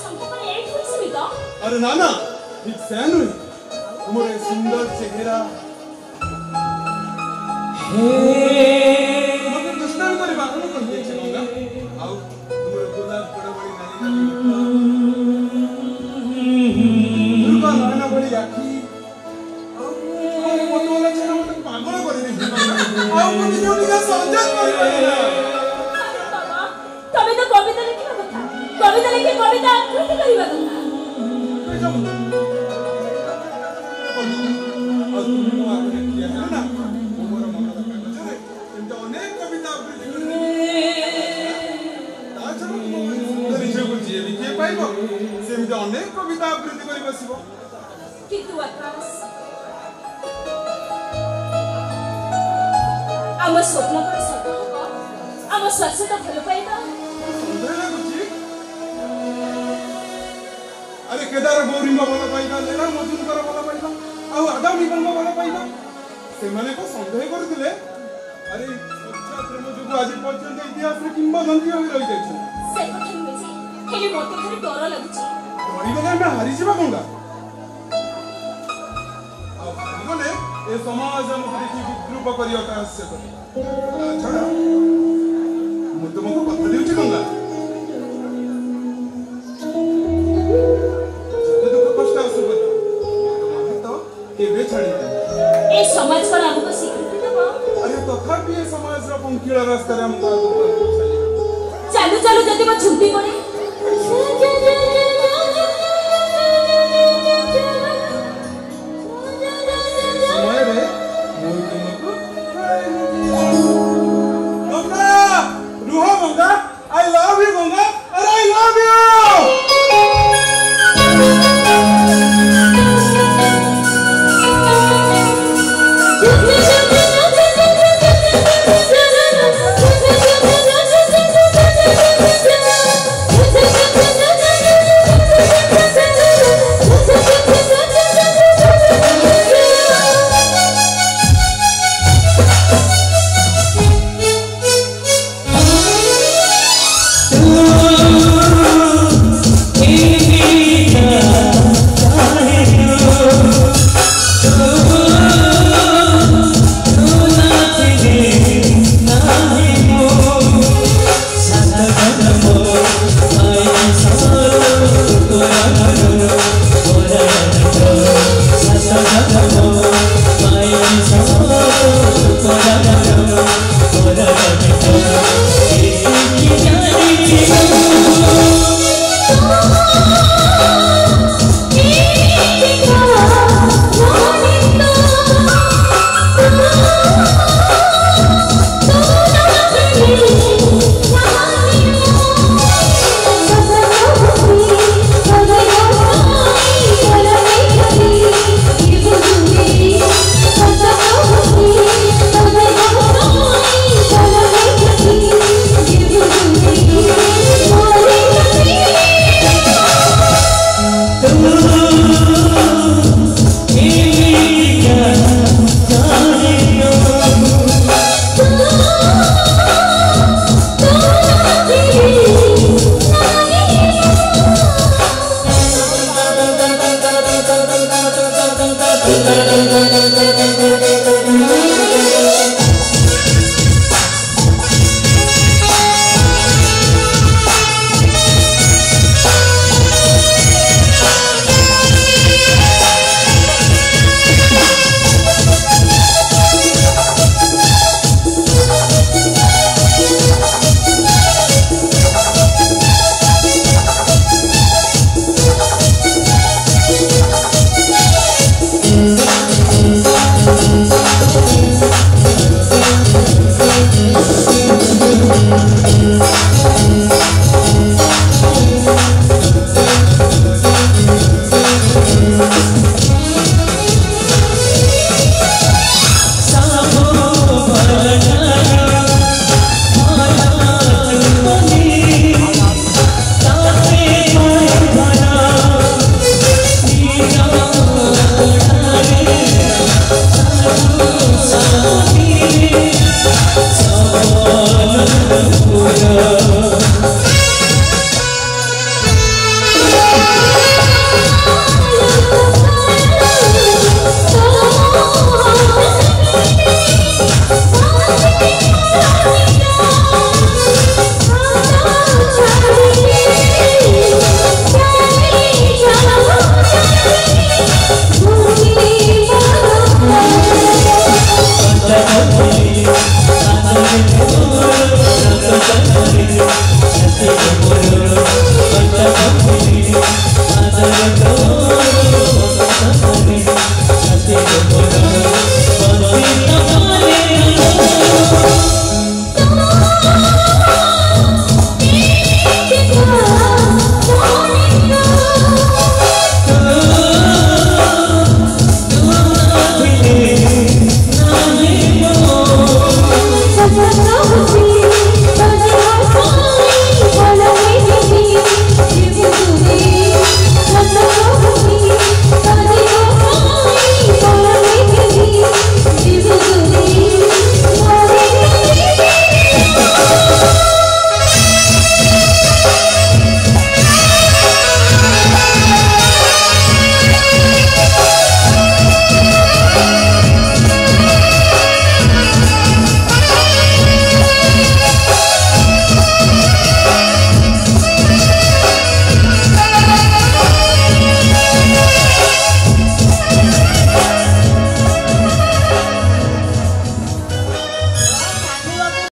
संख्या एक हुई सीमित। अरे नाना ठीक से नुई तुम्हारे सुंदर चेहरा मते दुष्टान करे बाहर कर दे छे गंगा आउ तुम्हारे गुलाब बड़ा बड़ी नानी दुर्गा नाना बड़ी आखी आउ तुम्हारे मतवाला छे ना मते पागल करे दे आउ मते जो निका संजय करे बाबा तबे तो कविता लिखिबा कथा कविता लिखि कविता आकृति करिबा कथा कई जब और तुम आगे किया है ना मोर मन लगा गजरे इनका अनेक कविता आकृति ता चलो सुंदर इच्छा को जे लिखे पाइबो सेम के अनेक कविता आकृति करि बसिबो किंतु आकाश आम स्वप्न पर सत होबो आम शाश्वत भल पाइबा सुंदर लागुची अरे केदार गौरी भल पाइबा लेला मधुन कर भल पाइबा आउ आदाम निगम भल पाइबा से माने को संदेह करथिले अरे सच्चा प्रेम जो आज पर्यंत इतिहास रे किंबदंती होई रहि जाय से कथा नुहे जे हेले मते खाली डर लागुची डरी गले हम हारी जिबा गंगा आ हारी गले ए समाज हमके देखि विद्रूप करियटा हास्य कर छड़ा मु तुमको कथा देउची गंगा जते दुख कष्ट आसु बत तुम्हारे तो केबे छाड़ी दे ए समाज पर हमको स्वीकृति देबो अरे तथापि ए समाज रो पंखीला रास्ता रे हम का चली चालू चालू जति म छुट्टी पड़े